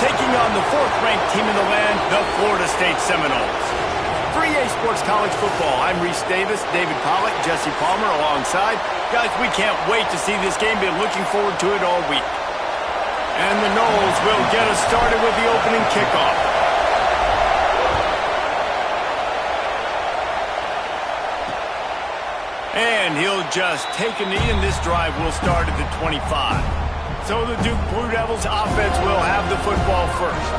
taking on the fourth-ranked team in the land, the Florida State Seminoles. For EA Sports College Football, I'm Reese Davis, David Pollack, Jesse Palmer alongside. Guys, we can't wait to see this game. Been looking forward to it all week. And the Noles will get us started with the opening kickoff. And he'll just take a knee, and this drive will start at the 25. So the Duke Blue Devils offense will have the football first.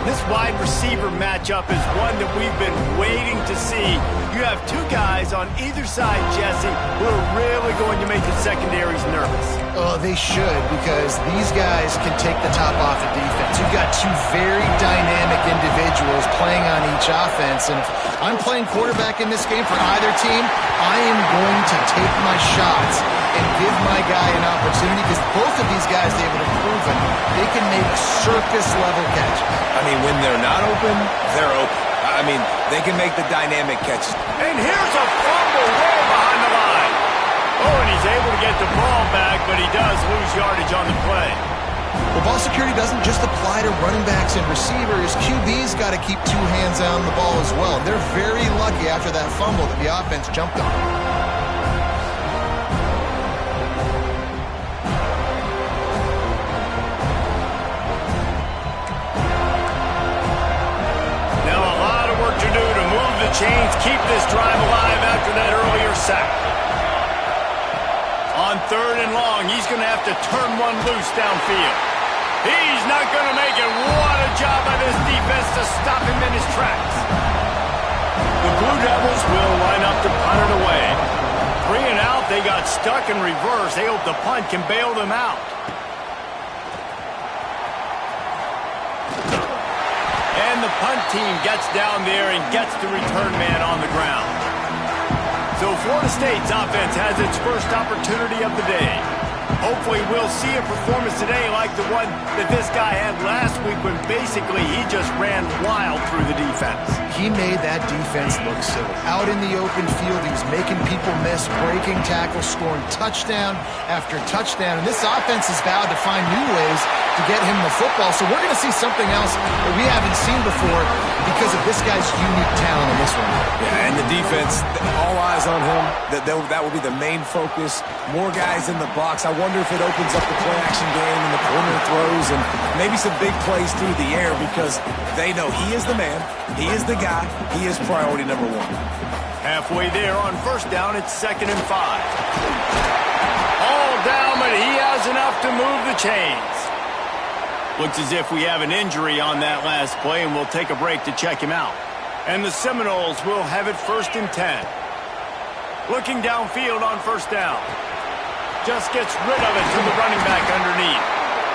This wide receiver matchup is one that we've been waiting to see. You have two guys on either side, Jesse, who are really going to make the secondaries nervous. Oh, they should, because these guys can take the top off the defense. You've got two very dynamic individuals playing on each offense, and if I'm playing quarterback in this game for either team, I am going to take my shots and give my guy an opportunity, because both of these guys, David, have proven they can make circus-level catches. I mean, when they're not open, they're open. I mean, they can make the dynamic catches. And here's a fumble way behind the line. Oh, and he's able to get the ball back, but he does lose yardage on the play. Well, ball security doesn't just apply to running backs and receivers. QB's got to keep two hands on the ball as well. They're very lucky after that fumble that the offense jumped on. Chains keep this drive alive after that earlier sack. On 3rd and long, he's going to have to turn one loose downfield. He's not going to make it. What a job by this defense to stop him in his tracks. The Blue Devils will line up to punt it away. 3 and out, they got stuck in reverse. They hope the punt can bail them out. And the punt team gets down there and gets the return man on the ground. So Florida State's offense has its first opportunity of the day. Hopefully we'll see a performance today like the one that this guy had last week, when basically he just ran wild through the defense. He made that defense look silly. Out in the open field, he was making people miss, breaking tackles, scoring touchdown after touchdown. And this offense has vowed to find new ways to get him the football. So we're going to see something else that we haven't seen before because of this guy's unique talent in this one. Yeah, and the defense, all eyes on him. That will be the main focus. More guys in the box. I wonder if it opens up the play-action game and the corner throws and maybe some big plays through the air, because they know he is the man, he is the guy, he is priority number one. Halfway there on 1st down, it's 2nd and 5. All down, but he has enough to move the chains. Looks as if we have an injury on that last play, and we'll take a break to check him out. And the Seminoles will have it 1st and 10. Looking downfield on 1st down. Just gets rid of it to the running back underneath.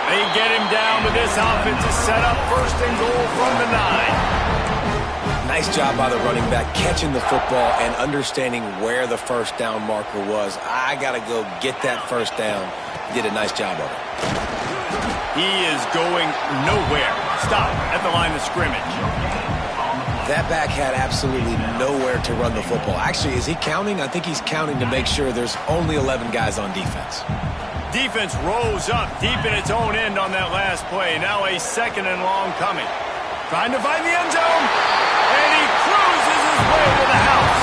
They get him down, but this offense is set up 1st and goal from the 9. Nice job by the running back catching the football and understanding where the 1st down marker was. I got to go get that 1st down. Did a nice job of it. He is going nowhere. Stop at the line of scrimmage. That back had absolutely nowhere to run the football. Actually, is he counting? I think he's counting to make sure there's only 11 guys on defense. Defense rose up deep in its own end on that last play. Now a 2nd and long coming. Trying to find the end zone. And he cruises his way to the house.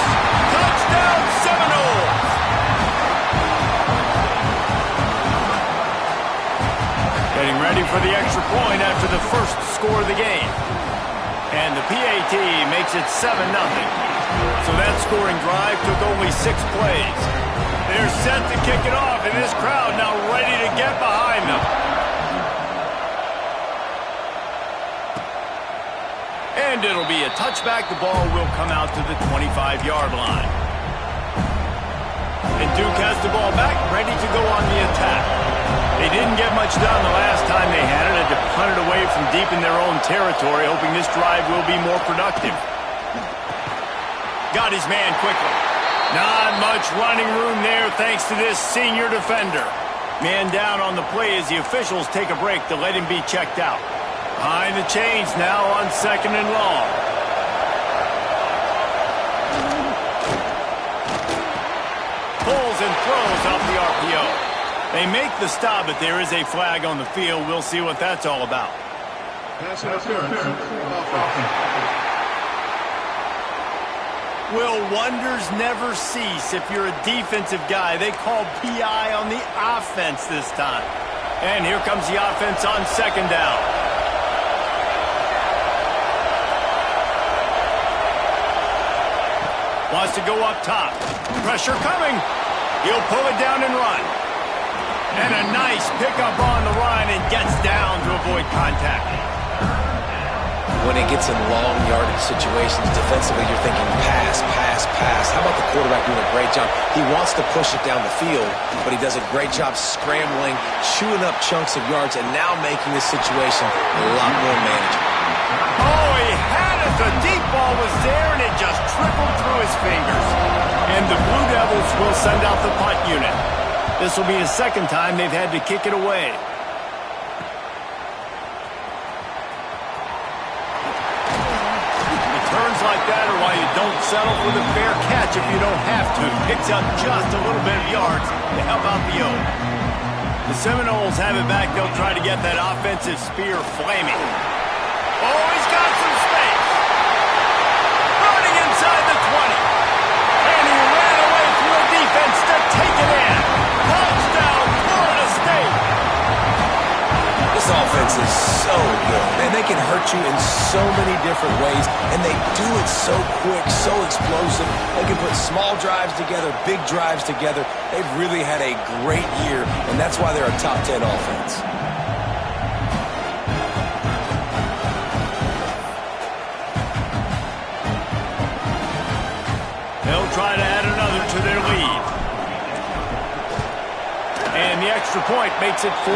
Touchdown, Seminoles! Getting ready for the extra point after the first score of the game. And the PAT makes it 7-0. So that scoring drive took only 6 plays. They're set to kick it off, and this crowd now ready to get behind them. And it'll be a touchback. The ball will come out to the 25-yard line. And Duke has the ball back, ready to go on the attack. They didn't get much done the last time they had it. Had to punt it away from deep in their own territory, hoping this drive will be more productive. Got his man quickly. Not much running room there thanks to this senior defender. Man down on the play as the officials take a break to let him be checked out. Behind the chains now on 2nd and long. Pulls and throws off the RPO. They make the stop, but there is a flag on the field. We'll see what that's all about. Pass interference. Offense. Will wonders never cease if you're a defensive guy? They call PI on the offense this time. And here comes the offense on second down. Wants to go up top. Pressure coming. He'll pull it down and run. And a nice pickup on the run and gets down to avoid contact. When it gets in long yardage situations defensively, you're thinking pass, pass, pass. How about the quarterback doing a great job? He wants to push it down the field, but he does a great job scrambling, chewing up chunks of yards, and now making this situation a lot more manageable. Oh, he had it. The deep ball was there, and it just trickled through his fingers. And the Blue Devils will send out the punt unit. This will be the second time they've had to kick it away. Turns like that are why you don't settle for the fair catch if you don't have to. Picks up just a little bit of yards to help out the O. The Seminoles have it back. They'll try to get that offensive spear flaming. Oh, he's got some space. Running inside the 20. And he ran away through a defense to take it in. Touchdown, Florida State. This offense is so good. Man, they can hurt you in so many different ways, and they do it so quick, so explosive. They can put small drives together, big drives together. They've really had a great year, and that's why they're a top 10 offense. They'll try to add another to their lead. And the extra point makes it 14-0.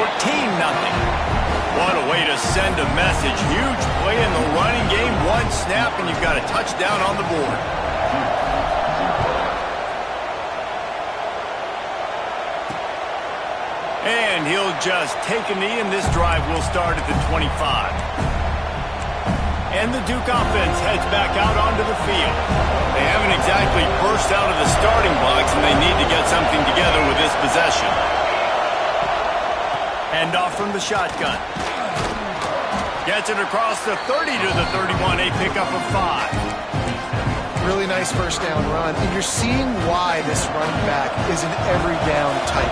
What a way to send a message. Huge play in the running game. One snap, and you've got a touchdown on the board. And he'll just take a knee, and this drive will start at the 25. And the Duke offense heads back out onto the field. They haven't exactly burst out of the starting blocks, and they need to get something together with this possession. Hand off from the shotgun. Gets it across the 30 to the 31, a pickup of 5. Really nice first down run. And you're seeing why this running back is an every down type.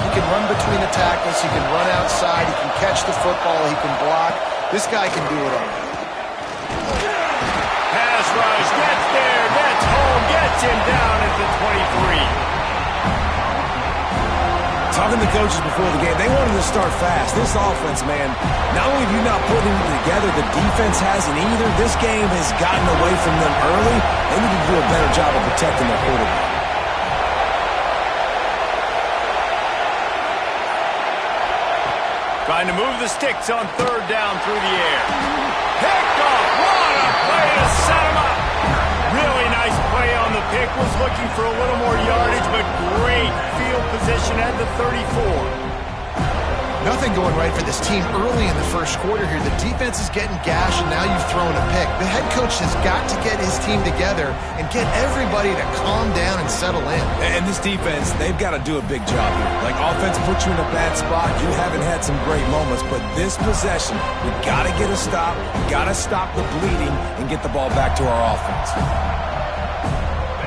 He can run between the tackles. He can run outside. He can catch the football. He can block. This guy can do it all. Pass rush, gets there, gets home, gets him down at the 23. Talking to coaches before the game, they wanted to start fast. This offense, man, not only have you not put it together, the defense hasn't either. This game has gotten away from them early. They need to do a better job of protecting their quarterback. Trying to move the sticks on third down through the air. Picked off. What a play to set him up. Really nice play on the pick. Was looking for a little more yardage, but great field position at the 34. Nothing going right for this team early in the first quarter here. The defense is getting gashed, and now you've thrown a pick. The head coach has got to get his team together and get everybody to calm down and settle in. And this defense, they've got to do a big job here. Like, offense put you in a bad spot. You haven't had some great moments, but this possession, we got to get a stop. We got to stop the bleeding and get the ball back to our offense.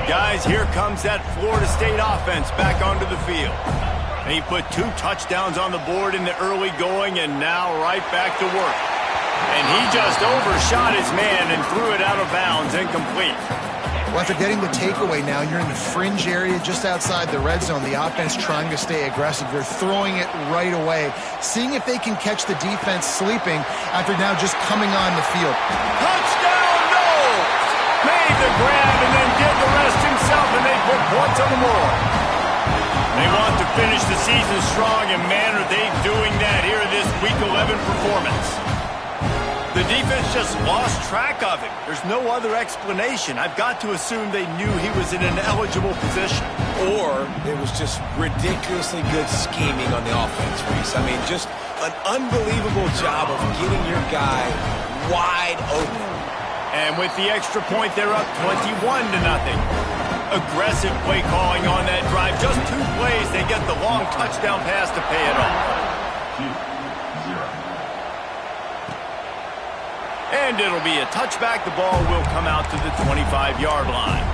Guys, here comes that Florida State offense back onto the field. He put 2 touchdowns on the board in the early going, and now right back to work. And he just overshot his man and threw it out of bounds, incomplete. Well, after getting the takeaway now, you're in the fringe area just outside the red zone. The offense trying to stay aggressive. They're throwing it right away, seeing if they can catch the defense sleeping after now just coming on the field. Touchdown, no! Made the grab and then did the rest himself, and they put points on the board. They want to finish the season strong, and man, are they doing that here in this Week 11 performance. The defense just lost track of him. There's no other explanation. I've got to assume they knew he was in an eligible position. Or it was just ridiculously good scheming on the offense, Reese. I mean, just an unbelievable job of getting your guy wide open. And with the extra point, they're up 21-0. Aggressive play calling on that drive. Just 2 plays, they get the long touchdown pass to pay it off. And it'll be a touchback. The ball will come out to the 25-yard line.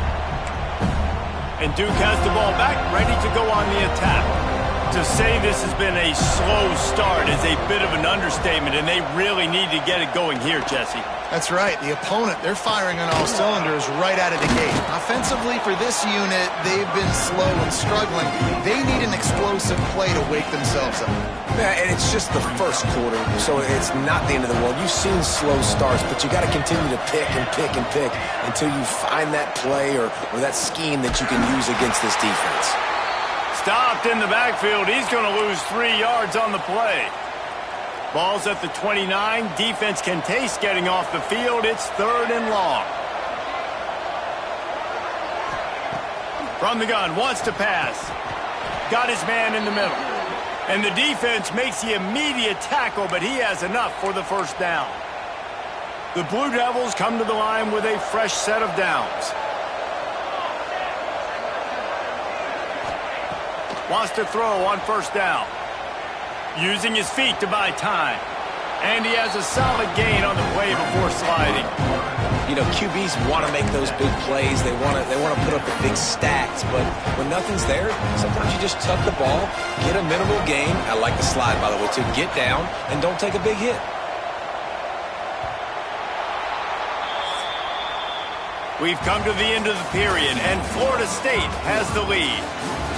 And Duke has the ball back, ready to go on the attack. To say this has been a slow start is a bit of an understatement, and they really need to get it going here, Jesse. That's right. The opponent, they're firing on all cylinders right out of the gate. Offensively, for this unit, they've been slow and struggling. They need an explosive play to wake themselves up. Yeah, and it's just the first quarter, so it's not the end of the world. You've seen slow starts, but you got to continue to pick and pick and pick until you find that play or that scheme that you can use against this defense. Stopped in the backfield. He's going to lose 3 yards on the play. Ball's at the 29. Defense can taste getting off the field. It's 3rd and long. From the gun, wants to pass. Got his man in the middle. And the defense makes the immediate tackle, but he has enough for the first down. The Blue Devils come to the line with a fresh set of downs. Wants to throw on first down. Using his feet to buy time. And he has a solid gain on the play before sliding. You know, QBs want to make those big plays. They want to put up the big stats. But when nothing's there, sometimes you just tuck the ball, get a minimal gain. I like the slide, by the way, to get down and don't take a big hit. We've come to the end of the period, and Florida State has the lead.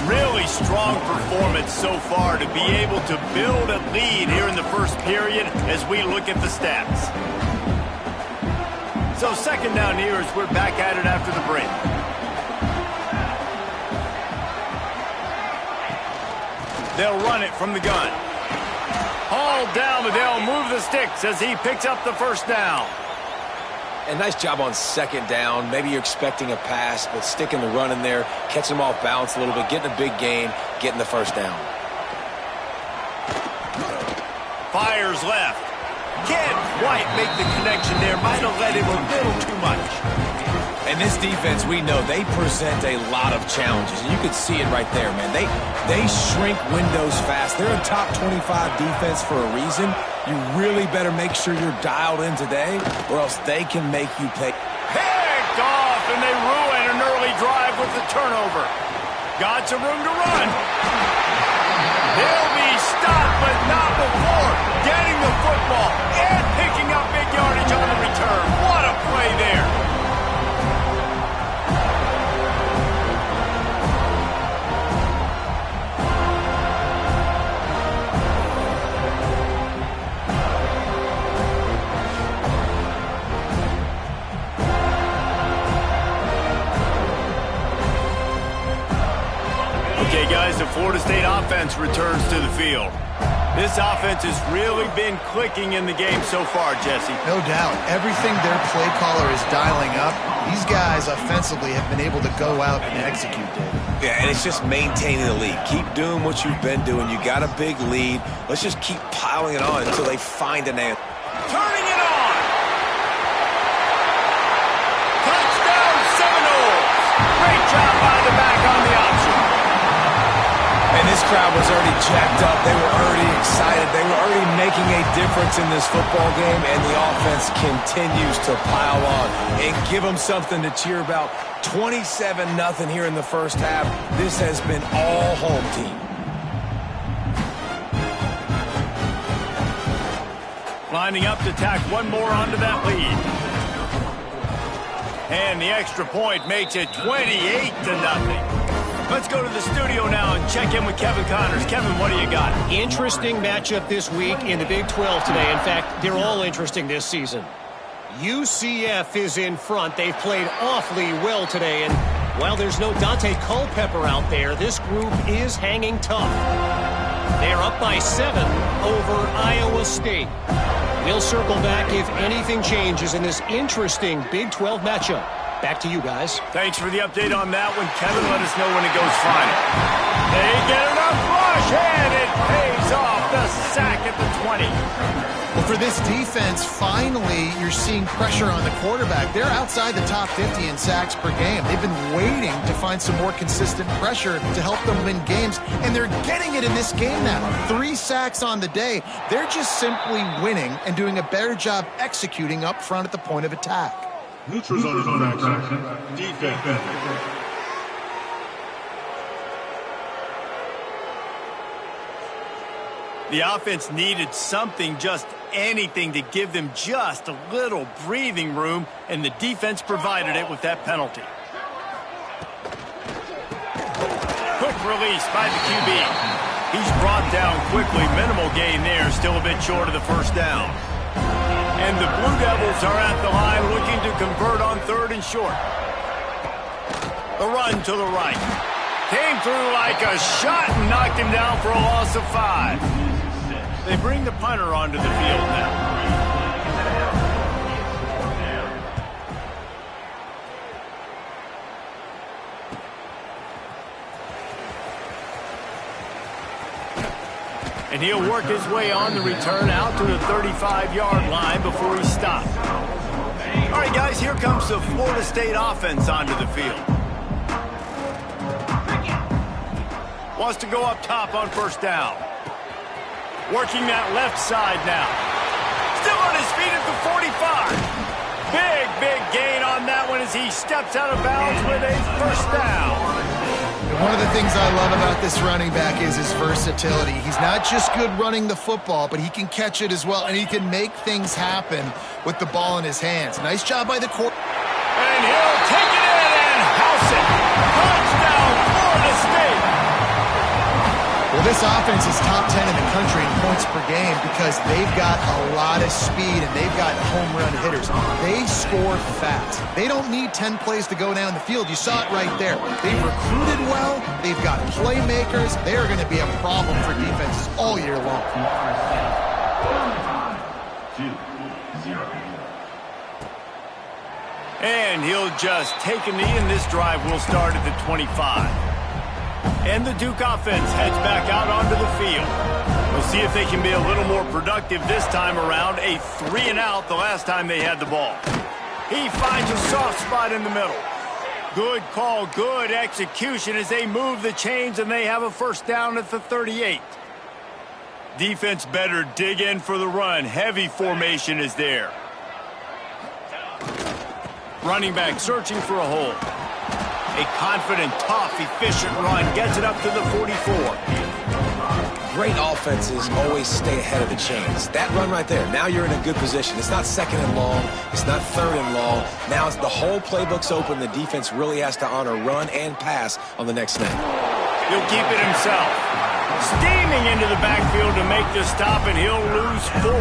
Really strong performance so far to be able to build a lead here in the first period as we look at the stats. So 2nd down here as we're back at it after the break. They'll run it from the gun. Hauled down, but they'll move the sticks as he picks up the first down. And nice job on 2nd down. Maybe you're expecting a pass, but sticking the run in there, catching them off balance a little bit, getting a big gain, getting the first down. Fires left. Can't quite make the connection there. Might have let him a little too much. And this defense, we know, they present a lot of challenges. And you can see it right there, man. They shrink windows fast. They're a top 25 defense for a reason. You really better make sure you're dialed in today, or else they can make you pay. Picked off, and they ruin an early drive with the turnover. Got some room to run. They'll be stopped, but not before getting the football and picking up big yardage on the return. What a play there. Okay, guys, the Florida State offense returns to the field. This offense has really been clicking in the game so far, Jesse. No doubt. Everything their play caller is dialing up, these guys offensively have been able to go out and execute, David. Yeah, and it's just maintaining the lead. Keep doing what you've been doing. You got a big lead. Let's just keep piling it on until they find an answer. Turning it on. Touchdown Seminoles. Great job by the back on the option. And this crowd was already jacked up. They were already excited. They were already making a difference in this football game, and the offense continues to pile on and give them something to cheer about. 27-0 here in the first half. This has been all home team. Lining up to tack one more onto that lead. And the extra point makes it 28-0. Let's go to the studio now and check in with Kevin Connors. Kevin, what do you got? Interesting matchup this week in the Big 12 today. In fact, they're all interesting this season. UCF is in front. They've played awfully well today. And while there's no Dante Culpepper out there, this group is hanging tough. They're up by 7 over Iowa State. We'll circle back if anything changes in this interesting Big 12 matchup. Back to you guys. Thanks for the update on that one, Kevin. Let us know when it goes final. They get enough rush, and it pays off. The sack at the 20. Well, for this defense, finally, you're seeing pressure on the quarterback. They're outside the top 50 in sacks per game. They've been waiting to find some more consistent pressure to help them win games, and they're getting it in this game now. 3 sacks on the day. They're just simply winning and doing a better job executing up front at the point of attack. Neutral zone action. Defense. The offense needed something, just anything, to give them just a little breathing room, and the defense provided it with that penalty. Quick release by the QB. He's brought down quickly. Minimal gain there, still a bit short of the first down. And the Blue Devils are at the line looking to convert on 3rd and short. The run to the right. Came through like a shot and knocked him down for a loss of 5. They bring the punter onto the field now. And he'll work his way on the return out to the 35-yard line before he stopped. All right, guys, here comes the Florida State offense onto the field. Wants to go up top on 1st down. Working that left side now. Still on his feet at the 45. Big gain on that one as he steps out of bounds with a 1st down. One of the things I love about this running back is his versatility. He's not just good running the football, but he can catch it as well, and he can make things happen with the ball in his hands. Nice job by the quarterback. And he'll take it in and house it. Touchdown, Florida State. Well, this offense is top 10 in the country in points per game because they've got a lot of speed and they've got home run hitters. They score fast. They don't need 10 plays to go down the field. You saw it right there. They've recruited well. They've got playmakers. They are going to be a problem for defenses all year long. And he'll just take a knee, and this drive will start at the 25. And the Duke offense heads back out onto the field. We'll see if they can be a little more productive this time around. A 3-and-out the last time they had the ball. He finds a soft spot in the middle. Good call, good execution as they move the chains, and they have a 1st down at the 38. Defense better dig in for the run. Heavy formation is there. Running back searching for a hole. A confident, tough, efficient run. Gets it up to the 44. Great offenses always stay ahead of the chains. That run right there, now you're in a good position. It's not 2nd and long. It's not 3rd and long. Now it's the whole playbook's open. The defense really has to honor run and pass on the next snap. He'll keep it himself. Steaming into the backfield to make the stop, and he'll lose 4.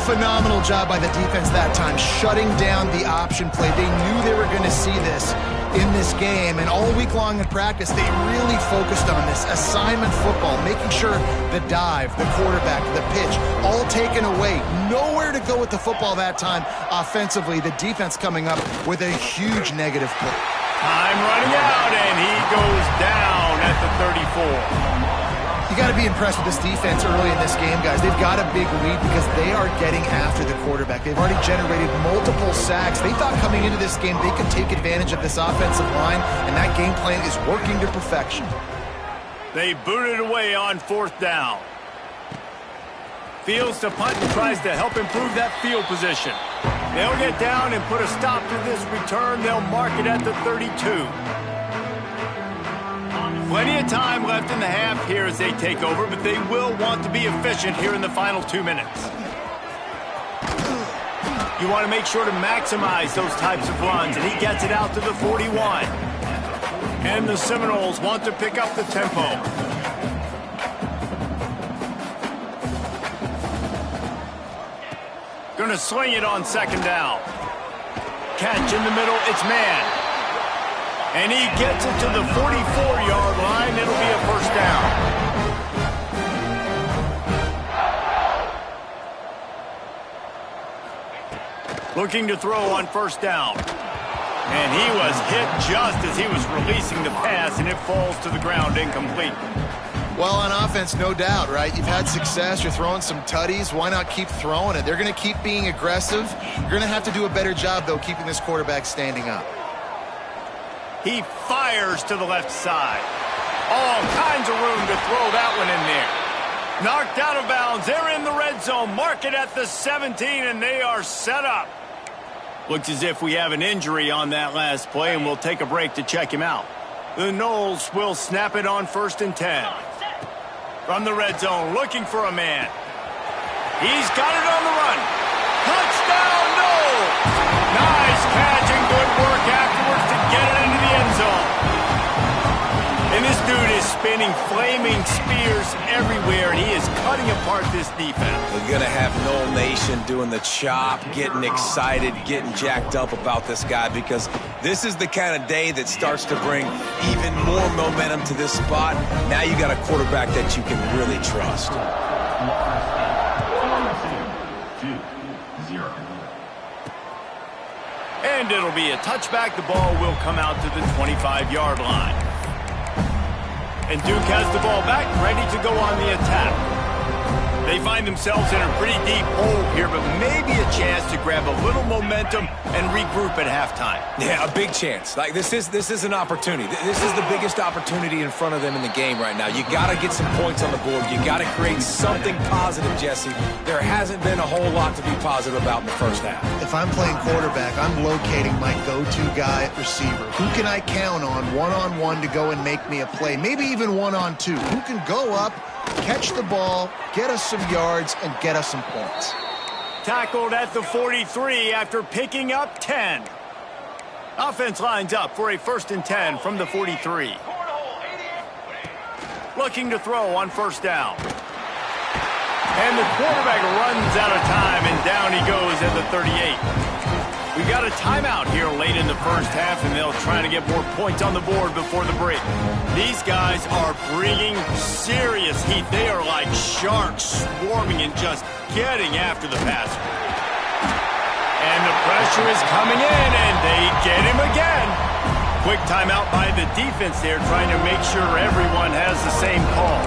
Phenomenal job by the defense that time, shutting down the option play. They knew they were going to see this in this game, and all week long in practice, they really focused on this assignment football, making sure the dive, the quarterback, the pitch, all taken away. Nowhere to go with the football that time offensively. The defense coming up with a huge negative play. Time running out, and he goes down at the 34. You got to be impressed with this defense early in this game, guys. They've got a big lead because they are getting after the quarterback. They've already generated multiple sacks. They thought coming into this game they could take advantage of this offensive line, and that game plan is working to perfection. They boot it away on 4th down. Fields to punt and tries to help improve that field position. They'll get down and put a stop to this return. They'll mark it at the 32. Plenty of time left in the half here as they take over, but they will want to be efficient here in the final 2 minutes. You want to make sure to maximize those types of runs, and he gets it out to the 41. And the Seminoles want to pick up the tempo. Going to sling it on 2nd down. Catch in the middle, it's man. And he gets it to the 44-yard line. It'll be a 1st down. Looking to throw on 1st down. And he was hit just as he was releasing the pass, and it falls to the ground incomplete. Well, on offense, no doubt, right? You've had success. You're throwing some tutties. Why not keep throwing it? They're going to keep being aggressive. You're going to have to do a better job, though, keeping this quarterback standing up. He fires to the left side. All kinds of room to throw that one in there. Knocked out of bounds. They're in the red zone. Mark it at the 17, and they are set up. Looks as if we have an injury on that last play, and we'll take a break to check him out. The Noles will snap it on 1st and 10. From the red zone, looking for a man. He's got it on the run. Touchdown, Noles! Nice catch and good work afterwards to get it into the end zone. And this dude is spinning flaming spears everywhere, and he is cutting apart this defense. We're going to have Nole Nation doing the chop, getting excited, getting jacked up about this guy, because this is the kind of day that starts to bring even more momentum to this spot. Now you got a quarterback that you can really trust. And it'll be a touchback. The ball will come out to the 25-yard line. And Duke has the ball back, ready to go on the attack. They find themselves in a pretty deep hole here, but maybe a chance to grab a little momentum and regroup at halftime. Yeah, a big chance. Like this is an opportunity. This is the biggest opportunity in front of them in the game right now. You got to get some points on the board. You got to create something positive, Jesse. There hasn't been a whole lot to be positive about in the first half. If I'm playing quarterback, I'm locating my go-to guy at receiver. Who can I count on one-on-one to go and make me a play? Maybe even one-on-two. Who can go up, catch the ball, get us some yards, and get us some points. Tackled at the 43 after picking up 10. Offense lines up for a 1st and 10 from the 43. Looking to throw on 1st down. And the quarterback runs out of time, and down he goes at the 38. We got a timeout here late in the first half, and they'll try to get more points on the board before the break. These guys are bringing serious heat. They are like sharks swarming and just getting after the passer. And the pressure is coming in, and they get him again. Quick timeout by the defense there, trying to make sure everyone has the same call.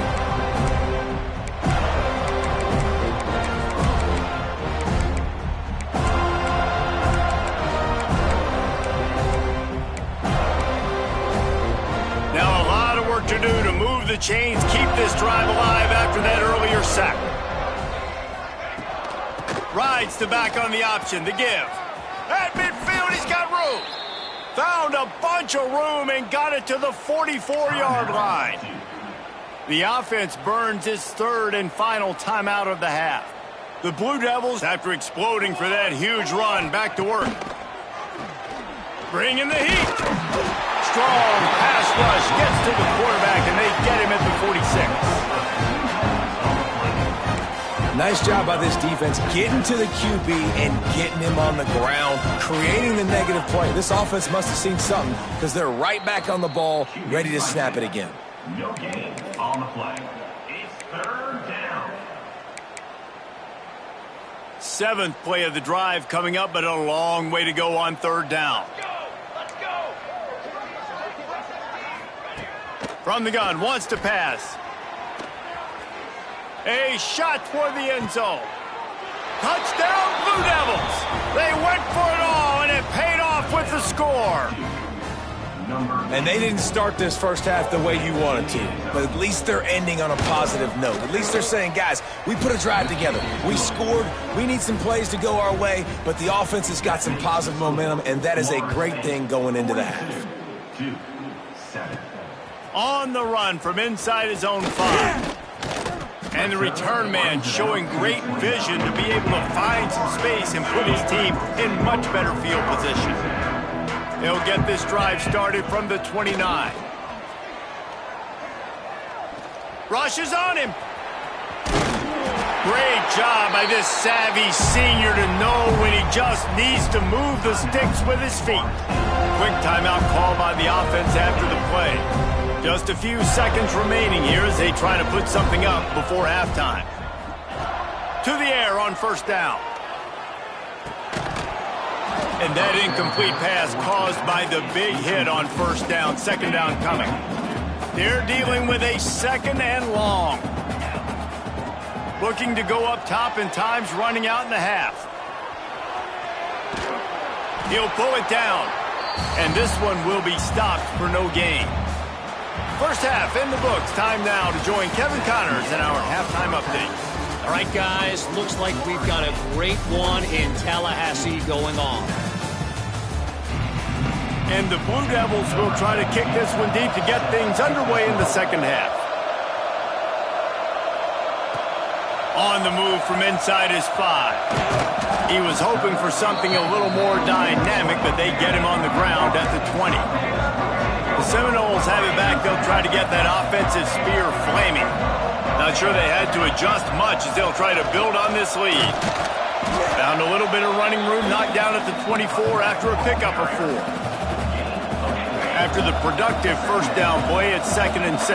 To do to move the chains, keep this drive alive after that earlier sack. Rides to back on the option, the give. At midfield, he's got room. Found a bunch of room and got it to the 44-yard line. The offense burns its 3rd and final timeout of the half. The Blue Devils, after exploding for that huge run, back to work. Bringing the heat. Strong pass rush gets to the quarterback, and they get him at the 46. Nice job by this defense getting to the QB and getting him on the ground, creating the negative play. This offense must have seen something, because they're right back on the ball, ready to snap it again. No gain on the play. It's 3rd down. 7th play of the drive coming up, but a long way to go on 3rd down. From the gun, wants to pass. A shot toward the end zone. Touchdown, Blue Devils. They went for it all, and it paid off with the score. And they didn't start this first half the way you wanted to, but at least they're ending on a positive note. At least they're saying, guys, we put a drive together. We scored. We need some plays to go our way, but the offense has got some positive momentum, and that is a great thing going into the half. 2, 7. On the run from inside his own 5. And the return man showing great vision to be able to find some space and put his team in much better field position. They'll get this drive started from the 29. Rushes on him. Great job by this savvy senior to know when he just needs to move the sticks with his feet. Quick timeout call by the offense after the play. Just a few seconds remaining here as they try to put something up before halftime. To the air on 1st down. And that incomplete pass caused by the big hit on 1st down. 2nd down coming. They're dealing with a 2nd and long. Looking to go up top, and time's running out in the half. He'll pull it down, and this one will be stopped for no gain. First half in the books. Time now to join Kevin Connors in our halftime update. All right, guys, looks like we've got a great one in Tallahassee going on. And the Blue Devils will try to kick this one deep to get things underway in the second half. On the move from inside his 5. He was hoping for something a little more dynamic, but they get him on the ground at the 20. The Seminoles have it back. They'll try to get that offensive spear flaming. Not sure they had to adjust much as they'll try to build on this lead. Found a little bit of running room, knocked down at the 24 after a pickup of 4. After the productive first down play, it's 2nd and 6.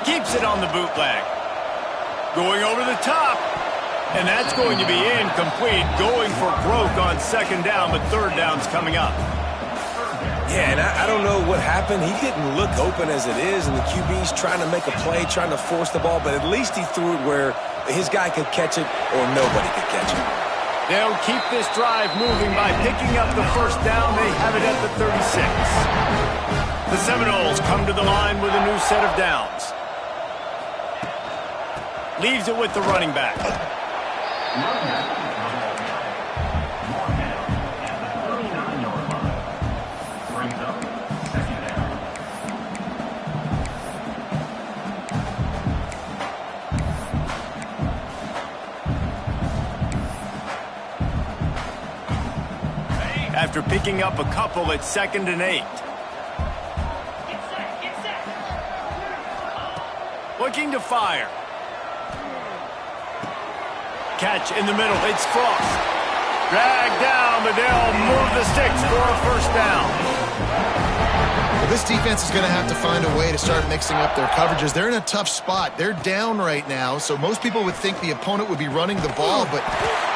Keeps it on the bootleg. Going over the top. And that's going to be incomplete. Going for broke on 2nd down, but 3rd down's coming up. Yeah, and I don't know what happened. He didn't look open as it is, and the QB's trying to make a play, trying to force the ball, but at least he threw it where his guy could catch it or nobody could catch it. They'll keep this drive moving by picking up the first down. They have it at the 36. The Seminoles come to the line with a new set of downs. Leaves it with the running back. After picking up a couple, it's 2nd and 8. Looking to fire. Catch in the middle. It's Frost. Dragged down, but they'll move the sticks for a first down. Well, this defense is going to have to find a way to start mixing up their coverages. They're in a tough spot. They're down right now, so most people would think the opponent would be running the ball, but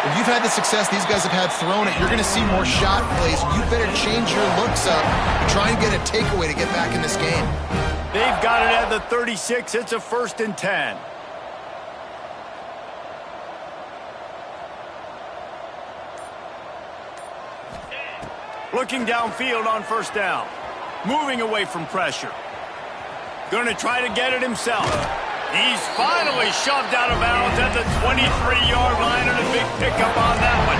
if you've had the success these guys have had throwing it, you're going to see more shot plays. You better change your looks up and try and get a takeaway to get back in this game. They've got it at the 36. It's a 1st and 10. Looking downfield on first down. Moving away from pressure. Going to try to get it himself. He's finally shoved out of bounds at the 23-yard line, and a big pickup on that one.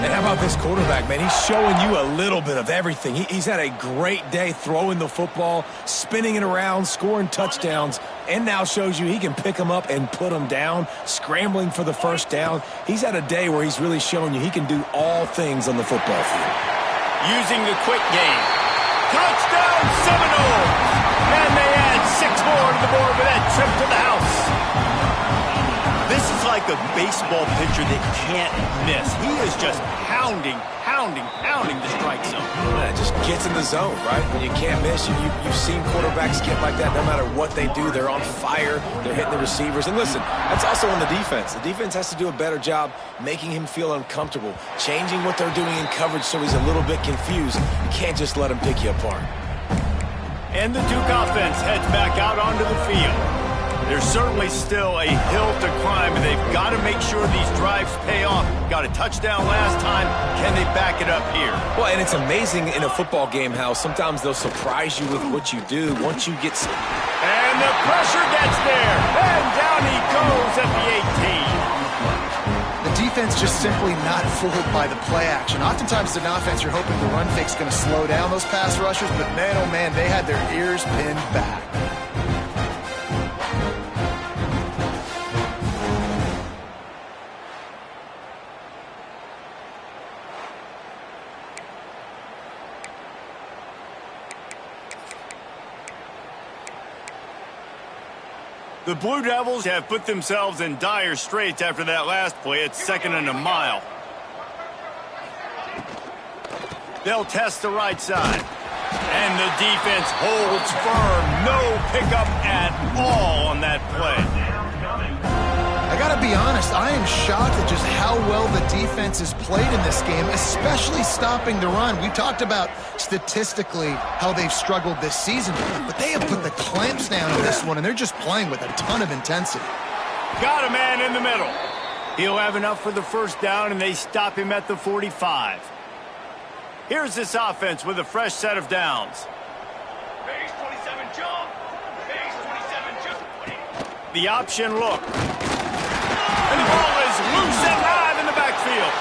And how about this quarterback, man? He's showing you a little bit of everything. He's had a great day throwing the football, spinning it around, scoring touchdowns, and now shows you he can pick them up and put them down, scrambling for the first down. He's had a day where he's really showing you he can do all things on the football field. Using the quick game. Touchdown Seminoles! And they add 6 more to the board with that trip to the house. This is like a baseball pitcher that can't miss. He is just pounding the strike zone. It just gets in the zone, right? When you can't miss, you've seen quarterbacks get like that no matter what they do. They're on fire. They're hitting the receivers. And listen, that's also on the defense. The defense has to do a better job making him feel uncomfortable, changing what they're doing in coverage so he's a little bit confused. You can't just let him pick you apart. And the Duke offense heads back out onto the field. There's certainly still a hill to climb, and they've got to make sure these drives pay off. Got a touchdown last time. Can they back it up here? Well, and it's amazing in a football game how sometimes they'll surprise you with what you do once you get... And the pressure gets there. And down he goes at the 18. The defense just simply not fooled by the play action. Oftentimes as an offense, you're hoping the run fake's going to slow down those pass rushers, but man, oh man, they had their ears pinned back. The Blue Devils have put themselves in dire straits after that last play. It's 2nd and a mile. They'll test the right side. And the defense holds firm. No pickup at all on that play. I got to be honest, I am shocked at just how well the defense has played in this game, especially stopping the run. We talked about statistically how they've struggled this season, but they have put the clamps down in this one, and they're just playing with a ton of intensity. Got a man in the middle. He'll have enough for the first down, and they stop him at the 45. Here's this offense with a fresh set of downs. Base 27 jump. Base 27 jump. The option look. And the ball is loose and live in the backfield.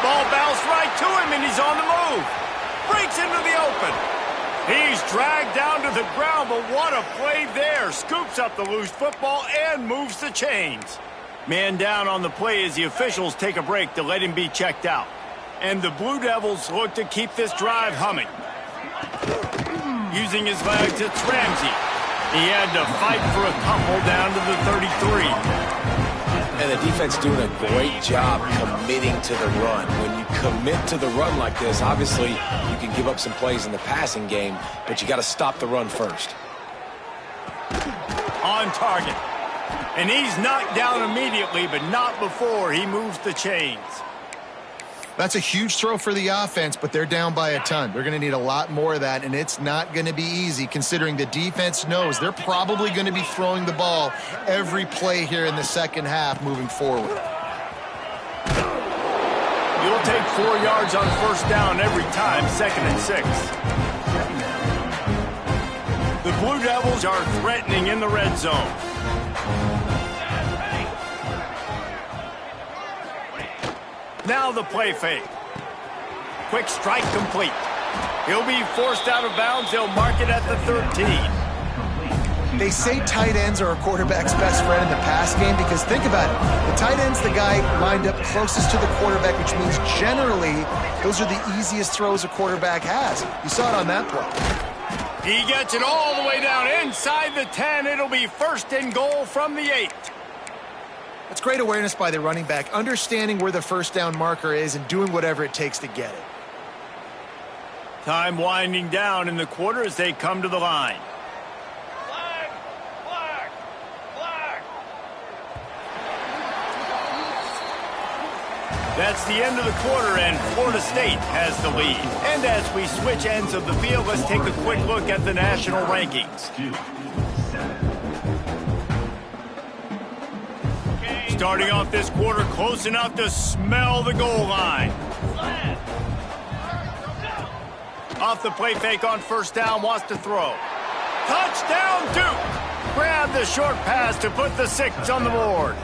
Ball bounced right to him, and he's on the move. Breaks into the open. He's dragged down to the ground, but what a play there. Scoops up the loose football and moves the chains. Man down on the play as the officials take a break to let him be checked out. And the Blue Devils look to keep this drive humming. Using his legs, it's Ramsey. He had to fight for a couple down to the 33. And the defense doing a great job committing to the run. When you commit to the run like this, obviously you can give up some plays in the passing game, but you got to stop the run first. On target. And he's knocked down immediately, but not before he moves the chains. That's a huge throw for the offense, but they're down by a ton. They're going to need a lot more of that, and it's not going to be easy considering the defense knows they're probably going to be throwing the ball every play here in the second half moving forward. You'll take 4 yards on first down every time, 2nd and 6. The Blue Devils are threatening in the red zone. Now the play fake. Quick strike complete. He'll be forced out of bounds. They'll mark it at the 13. They say tight ends are a quarterback's best friend in the pass game because think about it. The tight end's the guy lined up closest to the quarterback, which means generally those are the easiest throws a quarterback has. You saw it on that play. He gets it all the way down inside the 10. It'll be 1st and goal from the 8. That's great awareness by the running back, understanding where the first down marker is and doing whatever it takes to get it. Time winding down in the quarter as they come to the line. Flag! Flag! Flag! That's the end of the quarter, and Florida State has the lead. And as we switch ends of the field, let's take a quick look at the national rankings. Starting off this quarter close enough to smell the goal line. Off the play fake on first down, wants to throw. Touchdown, Duke! Grab the short pass to put the 6 on the board.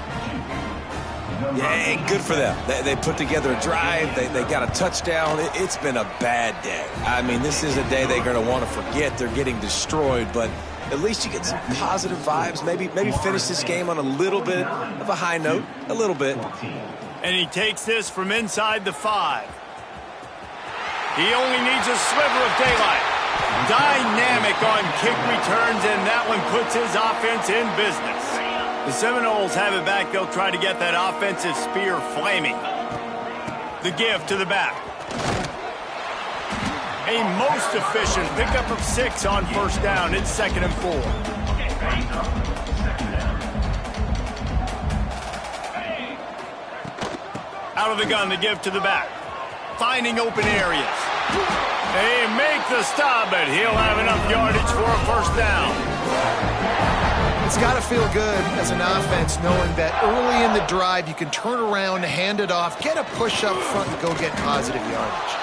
Yeah, good for them. They put together a drive. They got a touchdown. It's been a bad day. I mean, this is a day they're going to want to forget. They're getting destroyed, but at least you get some positive vibes. Maybe finish this game on a little bit of a high note. A little bit. And he takes this from inside the 5. He only needs a sliver of daylight. Dynamic on kick returns, and that one puts his offense in business. The Seminoles have it back. They'll try to get that offensive spear flaming. The give to the back. A most efficient pickup of 6 on first down. It's 2nd and 4. Out of the gun, the give to the back. Finding open areas. They make the stop, but he'll have enough yardage for a first down. It's got to feel good as an offense knowing that early in the drive you can turn around, hand it off, get a push up front, and go get positive yardage.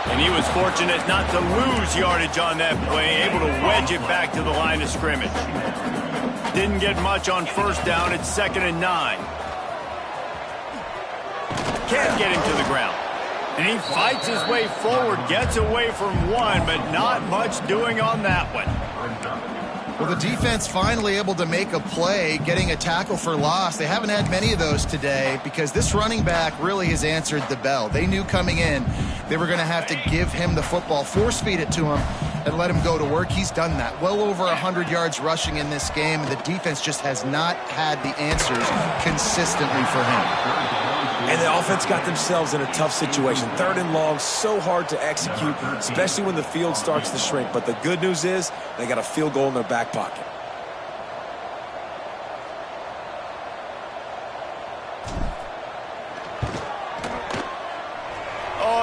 And he was fortunate not to lose yardage on that play, able to wedge it back to the line of scrimmage. Didn't get much on first down. It's 2nd and 9. Can't get him to the ground. And he fights his way forward, gets away from one, but not much doing on that one. Well, the defense finally able to make a play, getting a tackle for loss. They haven't had many of those today because this running back really has answered the bell. They knew coming in they were going to have to give him the football, force feed it to him, and let him go to work. He's done that. Well over 100 yards rushing in this game, and the defense just has not had the answers consistently for him. And the offense got themselves in a tough situation. 3rd and long, so hard to execute, especially when the field starts to shrink. But the good news is they got a field goal in their back pocket.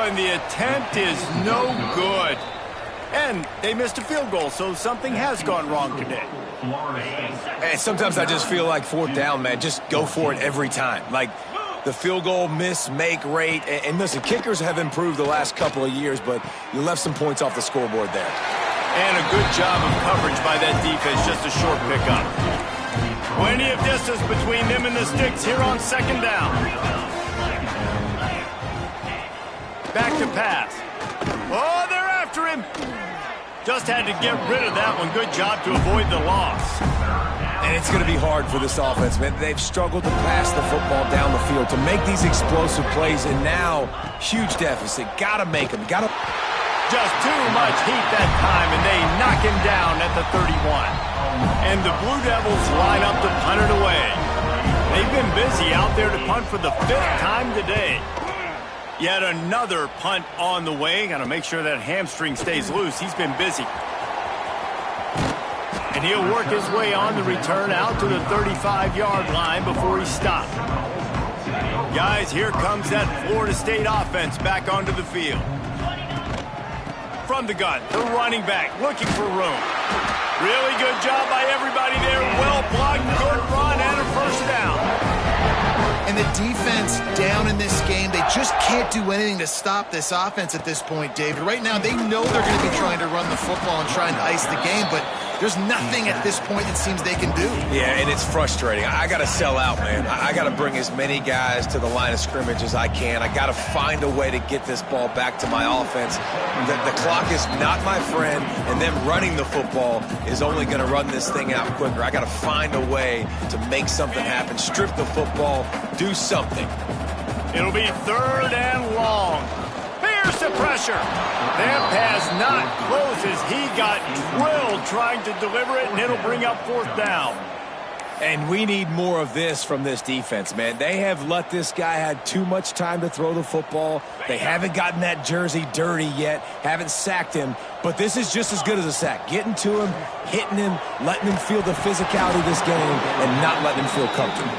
and the attempt is no good. And they missed a field goal, so something has gone wrong today. And sometimes I just feel like fourth down, man, just go for it every time. Like the field goal miss-make rate. And listen, kickers have improved the last couple of years, but you left some points off the scoreboard there. And a good job of coverage by that defense, just a short pickup. Plenty of distance between them and the sticks here on second down. Back to pass. Oh, they're after him. Just had to get rid of that one. Good job to avoid the loss. And it's going to be hard for this offense, man. They've struggled to pass the football down the field, to make these explosive plays, and now, huge deficit. Got to make them. Got to... Just too much heat that time, and they knock him down at the 31. And the Blue Devils line up to punt it away. They've been busy out there to punt for the 5th time today. Yet another punt on the way. Got to make sure that hamstring stays loose. He's been busy. And he'll work his way on the return out to the 35-yard line before he's stopped. Guys, here comes that Florida State offense back onto the field. From the gun, the running back looking for room. Really good job by everybody there. Well blocked, good run, and a first down. And the defense down in this game, they just can't do anything to stop this offense at this point, David. Right now, they know they're going to be trying to run the football and trying to ice the game, but there's nothing at this point it seems they can do. Yeah, and it's frustrating. I got to sell out, man. I got to bring as many guys to the line of scrimmage as I can. I got to find a way to get this ball back to my offense. The clock is not my friend, and them running the football is only going to run this thing out quicker. I got to find a way to make something happen, strip the football, do something. It'll be 3rd and long. Here's the pressure. That pass not close as he got drilled trying to deliver it, and it'll bring up 4th down. And we need more of this from this defense, man. They have let this guy have too much time to throw the football. They haven't gotten that jersey dirty yet, haven't sacked him. But this is just as good as a sack. Getting to him, hitting him, letting him feel the physicality of this game, and not letting him feel comfortable.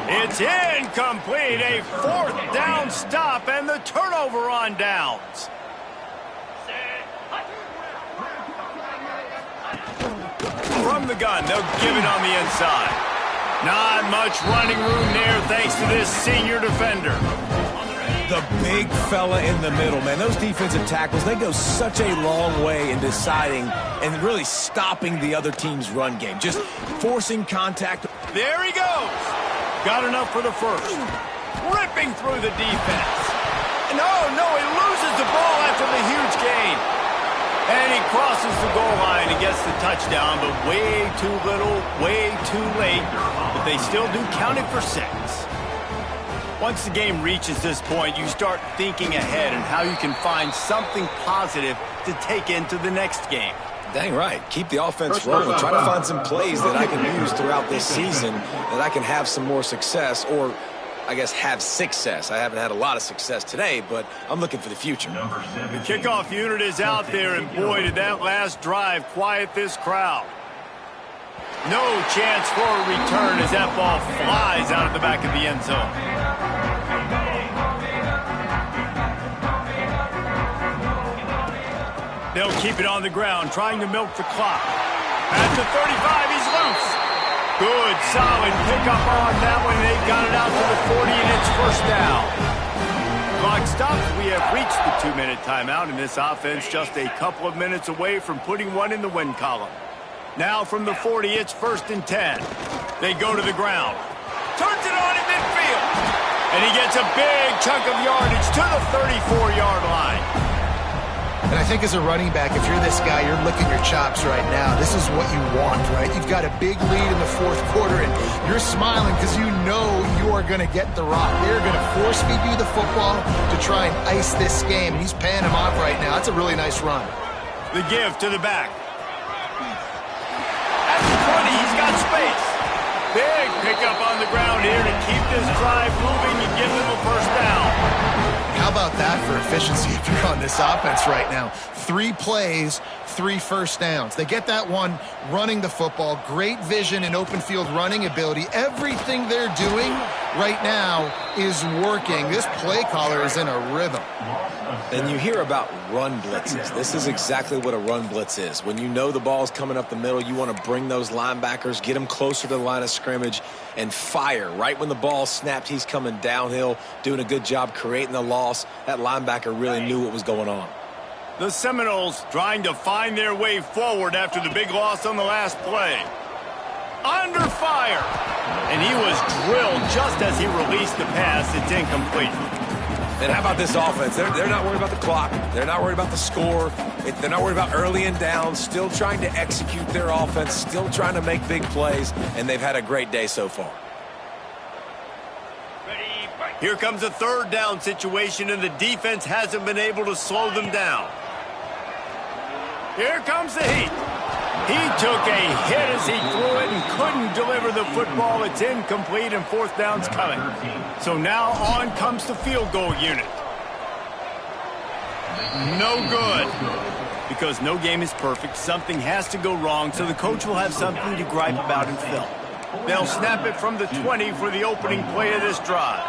It's incomplete. A 4th down stop and the turnover on downs. From the gun, they'll give it on the inside. Not much running room there thanks to this senior defender. The big fella in the middle, man. Those defensive tackles, they go such a long way in deciding and really stopping the other team's run game. Just forcing contact. There he goes. Got enough for the first. Ripping through the defense. And no, he loses the ball after the huge gain. And he crosses the goal line and gets the touchdown, but way too little, way too late. But they still do count it for 6. Once the game reaches this point, you start thinking ahead and how you can find something positive to take into the next game. Dang right. Keep the offense rolling. Try to find some plays that I can use throughout this season that I can have some more success, or I guess have success. I haven't had a lot of success today, but I'm looking for the future. The kickoff unit is out there, and boy, did that last drive quiet this crowd. No chance for a return as that ball flies out of the back of the end zone. They'll keep it on the ground, trying to milk the clock. At the 35, he's loose. Good, solid pickup on that one. They've got it out to the 40, and it's first down. Clock stops. We have reached the 2-minute timeout, and this offense just a couple of minutes away from putting one in the win column. Now from the 40, it's 1st and 10. They go to the ground. Turns it on in midfield. And he gets a big chunk of yardage to the 34-yard line. And I think as a running back, if you're this guy, you're licking your chops right now. This is what you want, right? You've got a big lead in the 4th quarter, and you're smiling because you know you are going to get the rock. They're going to force-feed you the football to try and ice this game. And he's paying him off right now. That's a really nice run. The give to the back. At the 20, he's got space. Big pickup on the ground here to keep this drive moving and give them a first down. How about that for efficiency if you're on this offense right now? 3 plays, 3 first downs. They get that one running the football. Great vision and open field running ability. Everything they're doing right now is working. This play caller is in a rhythm. And you hear about run blitzes. This is exactly what a run blitz is. When you know the ball's coming up the middle, you want to bring those linebackers, get them closer to the line of scrimmage, and fire. Right when the ball snapped, he's coming downhill, doing a good job creating the loss. That linebacker really knew what was going on. The Seminoles trying to find their way forward after the big loss on the last play. Under fire. And he was drilled just as he released the pass. It's incomplete. And how about this offense? They're not worried about the clock. They're not worried about the score. They're not worried about early and down. Still trying to execute their offense. Still trying to make big plays. And they've had a great day so far. Here comes a third down situation, and the defense hasn't been able to slow them down. Here comes the heat. He took a hit as he threw it and couldn't deliver the football. It's incomplete, and fourth down's coming. So now on comes the field goal unit. No good. Because no game is perfect, something has to go wrong, so the coach will have something to gripe about in film. They'll snap it from the 20 for the opening play of this drive.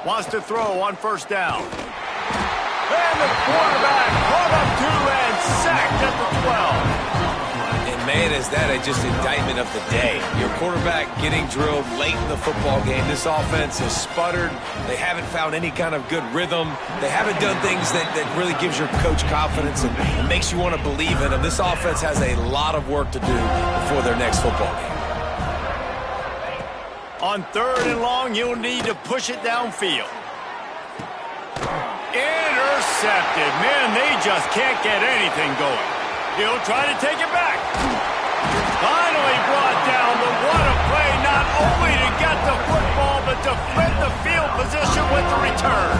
Wants to throw on first down. And the quarterback caught up to and sacked at the 12. And man, is that just indictment of the day. Your quarterback getting drilled late in the football game. This offense has sputtered. They haven't found any kind of good rhythm. They haven't done things that really gives your coach confidence and makes you want to believe in them. This offense has a lot of work to do before their next football game. On third and long, you'll need to push it downfield. Intercepted. Man, they just can't get anything going. He'll try to take it back. Finally brought down, but what a play, not only to get the football, but to flip the field position with the return.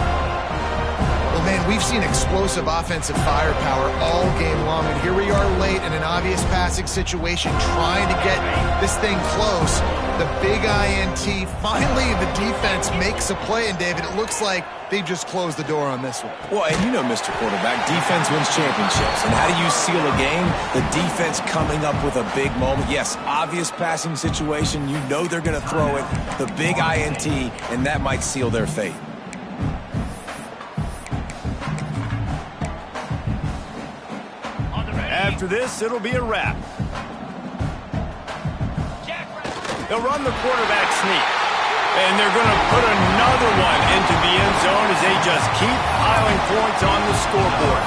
Well, man, we've seen explosive offensive firepower all game long, and here we are late in an obvious passing situation trying to get this thing close. The big INT, finally the defense makes a play, and David, it looks like they just closed the door on this one. Well, and you know, Mr. Quarterback, defense wins championships. And how do you seal a game? The defense coming up with a big moment. Yes, obvious passing situation. You know they're going to throw it. The big INT, and that might seal their fate. After this, it'll be a wrap. They'll run the quarterback sneak. And they're going to put another one into the end zone as they just keep piling points on the scoreboard.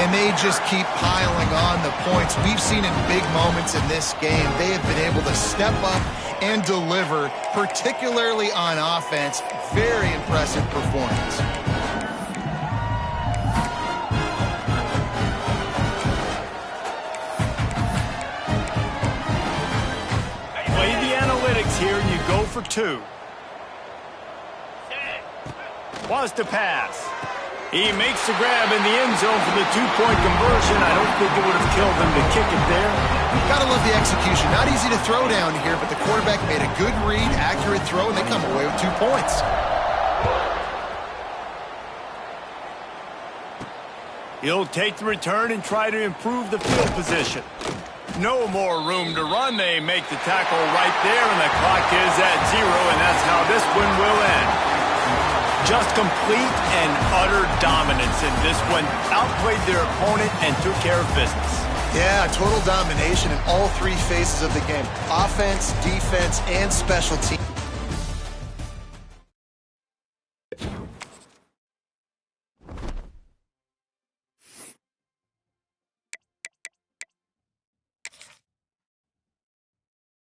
And they just keep piling on the points. We've seen in big moments in this game, they have been able to step up and deliver, particularly on offense. Very impressive performance. Here you go for two. Wants to pass. He makes the grab in the end zone for the two-point conversion. I don't think it would have killed them to kick it there. Gotta love the execution. Not easy to throw down here, but the quarterback made a good read, accurate throw, and they come away with 2 points. He'll take the return and try to improve the field position. No more room to run. They make the tackle right there, and the clock is at 0, and that's how this one will end. Just complete and utter dominance in this one. Outplayed their opponent and took care of business. Yeah, total domination in all 3 phases of the game. Offense, defense, and special teams.